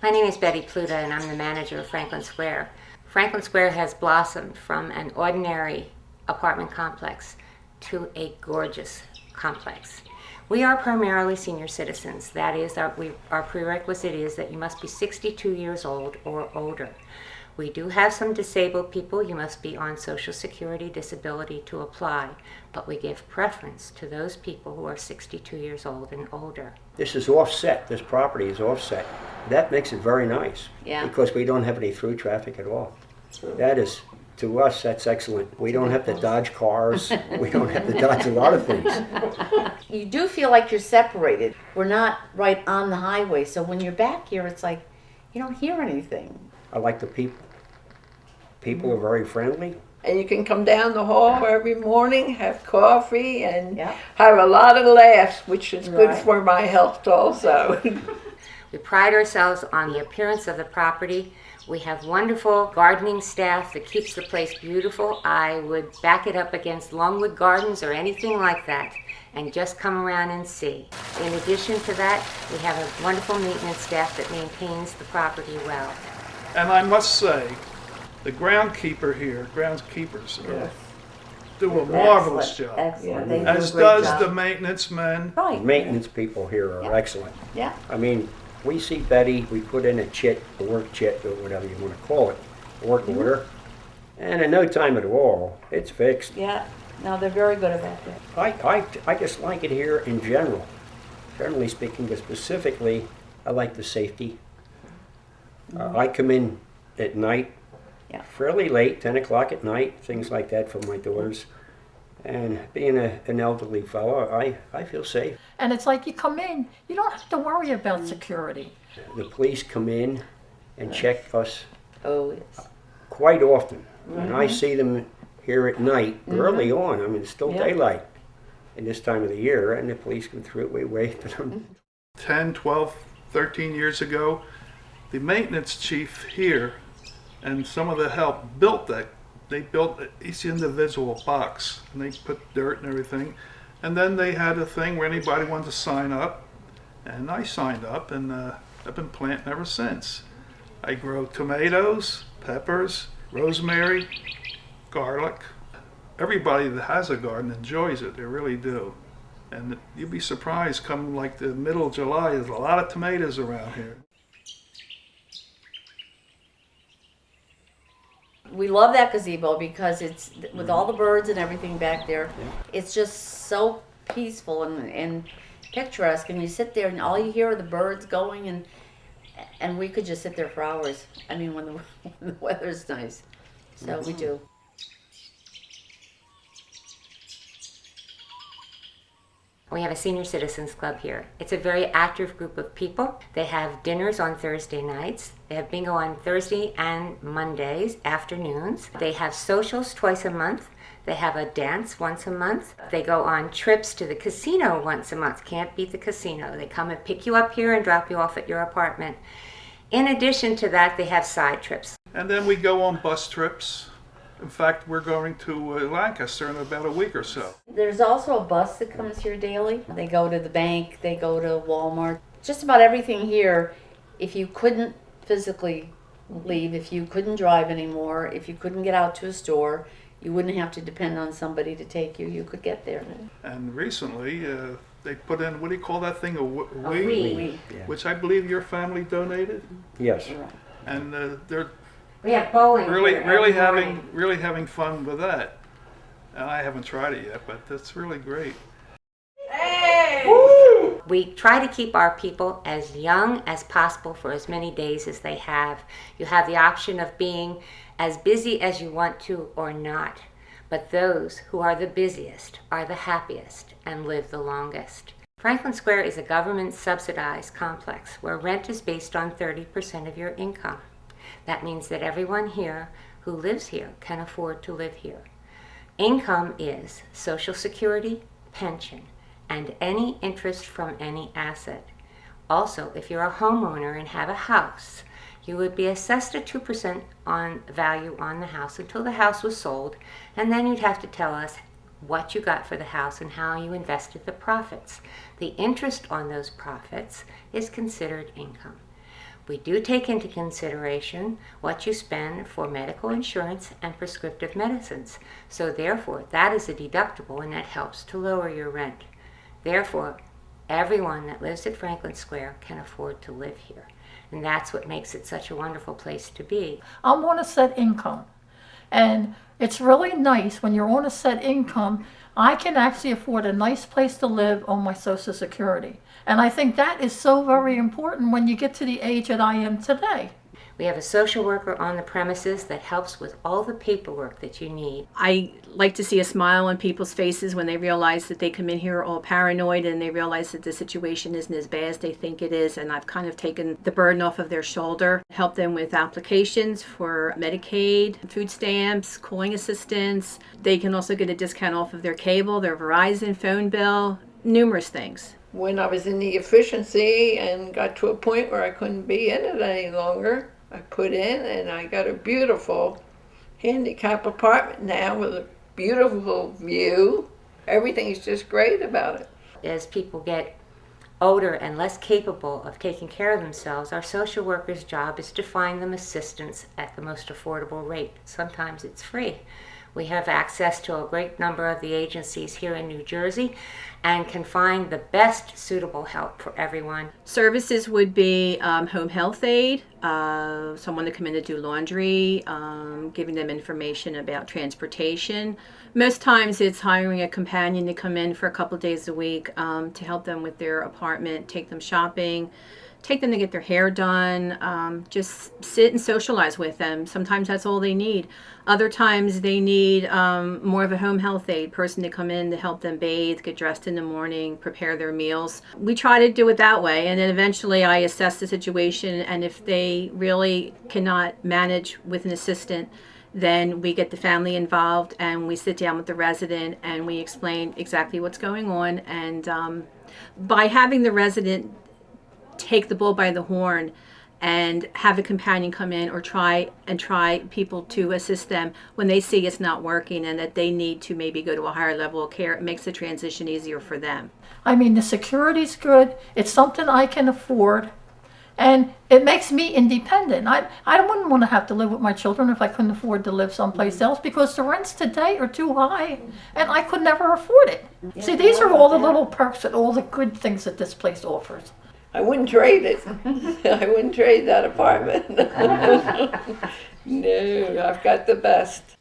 My name is Betty Pluta, and I'm the manager of Franklin Square. Franklin Square has blossomed from an ordinary apartment complex to a gorgeous complex. We are primarily senior citizens. That is, our prerequisite is that you must be 62 years old or older. We do have some disabled people. You must be on Social Security disability to apply, but we give preference to those people who are 62 years old and older. This is offset. This property is offset. That makes it very nice. Yeah. Because we don't have any through traffic at all. That is, to us, that's excellent. We don't have to dodge cars. We don't have to dodge a lot of things. You do feel like you're separated. We're not right on the highway, so when you're back here, it's like you don't hear anything. I like the people. People are very friendly. And you can come down the hall every morning, have coffee, and Yeah. have a lot of laughs, which is good Right. for my health also. We pride ourselves on the appearance of the property. We have wonderful gardening staff that keeps the place beautiful. I would back it up against Longwood Gardens or anything like that and just come around and see. In addition to that, we have a wonderful maintenance staff that maintains the property well. And I must say, the groundskeepers do a marvelous job, Excellent. They do as a great does job. the maintenance men. Right. Maintenance people here are excellent. Yeah. I mean, we see Betty, we put in a chit, a work chit, or whatever you want to call it, work order, and in no time at all, it's fixed. Yeah. No, they're very good about that. I just like it here in general, generally speaking, but specifically, I like the safety. I come in at night, Yeah. fairly late, 10 o'clock at night, things like that for my daughters. And being an elderly fellow, I feel safe. And it's like you come in, you don't have to worry about security. The police come in and check us Oh, yes. quite often. And I see them here at night, early on. I mean, it's still Yeah. daylight in this time of the year, and the police come through. We wait for them. 10, 12, 13 years ago, the maintenance chief here and some of the help built that. They built each individual box, and they put dirt and everything. And then they had a thing where anybody wanted to sign up, and I signed up, and I've been planting ever since. I grow tomatoes, peppers, rosemary, garlic. Everybody that has a garden enjoys it, they really do. And you'd be surprised, come like the middle of July, there's a lot of tomatoes around here. We love that gazebo because it's with all the birds and everything back there. It's just so peaceful and picturesque. And you sit there and all you hear are the birds going, and we could just sit there for hours. I mean, when the weather's nice. So we do. We have a senior citizens club here. It's a very active group of people. They have dinners on Thursday nights. They have bingo on Thursday and Mondays afternoons. They have socials twice a month. They have a dance once a month. They go on trips to the casino once a month. Can't beat the casino. They come and pick you up here and drop you off at your apartment. In addition to that, they have side trips. And then we go on bus trips. In fact, we're going to Lancaster in about a week or so. There's also a bus that comes here daily. They go to the bank, they go to Walmart. Just about everything here, if you couldn't physically leave, if you couldn't drive anymore, if you couldn't get out to a store, you wouldn't have to depend on somebody to take you. You could get there. And recently, they put in, what do you call that thing, a Wii. Wii. Yeah. which I believe your family donated. Yes. And they're We have bowling really, here every morning. really having fun with that. And I haven't tried it yet, but that's really great. We try to keep our people as young as possible for as many days as they have. You have the option of being as busy as you want to or not. But those who are the busiest are the happiest and live the longest. Franklin Square is a government subsidized complex where rent is based on 30% of your income. That means that everyone here who lives here can afford to live here. Income is Social Security, pension, and any interest from any asset. Also, if you're a homeowner and have a house, you would be assessed a 2% on value on the house until the house was sold, and then you'd have to tell us what you got for the house and how you invested the profits. The interest on those profits is considered income. We do take into consideration what you spend for medical insurance and prescriptive medicines. So therefore, that is a deductible and that helps to lower your rent. Therefore, everyone that lives at Franklin Square can afford to live here. And that's what makes it such a wonderful place to be. I'm on a set income. And it's really nice when you're on a set income, I can actually afford a nice place to live on my Social Security. And I think that is so very important when you get to the age that I am today. We have a social worker on the premises that helps with all the paperwork that you need. I like to see a smile on people's faces when they realize that they come in here all paranoid and they realize that the situation isn't as bad as they think it is, and I've kind of taken the burden off of their shoulder, help them with applications for Medicaid, food stamps, calling assistance. They can also get a discount off of their cable, their Verizon phone bill, numerous things. When I was in the efficiency and got to a point where I couldn't be in it any longer, I put in and I got a beautiful handicap apartment now with a beautiful view. Everything is just great about it. As people get older and less capable of taking care of themselves, our social worker's job is to find them assistance at the most affordable rate. Sometimes it's free. We have access to a great number of the agencies here in New Jersey and can find the best suitable help for everyone. Services would be home health aid, someone to come in to do laundry, giving them information about transportation. Most times it's hiring a companion to come in for a couple of days a week to help them with their apartment, take them shopping, take them to get their hair done, just sit and socialize with them. Sometimes that's all they need. Other times they need more of a home health aide person to come in to help them bathe, get dressed in the morning, prepare their meals. We try to do it that way, and then eventually I assess the situation, and if they really cannot manage with an assistant, then we get the family involved and we sit down with the resident and we explain exactly what's going on. And by having the resident take the bull by the horn and have a companion come in or try people to assist them when they see it's not working and that they need to maybe go to a higher level of care, it makes the transition easier for them. I mean, the security's good. It's something I can afford. And it makes me independent. I wouldn't want to have to live with my children if I couldn't afford to live someplace else, because the rents today are too high and I could never afford it. See, these are all the little perks and all the good things that this place offers. I wouldn't trade it. I wouldn't trade that apartment. No, I've got the best.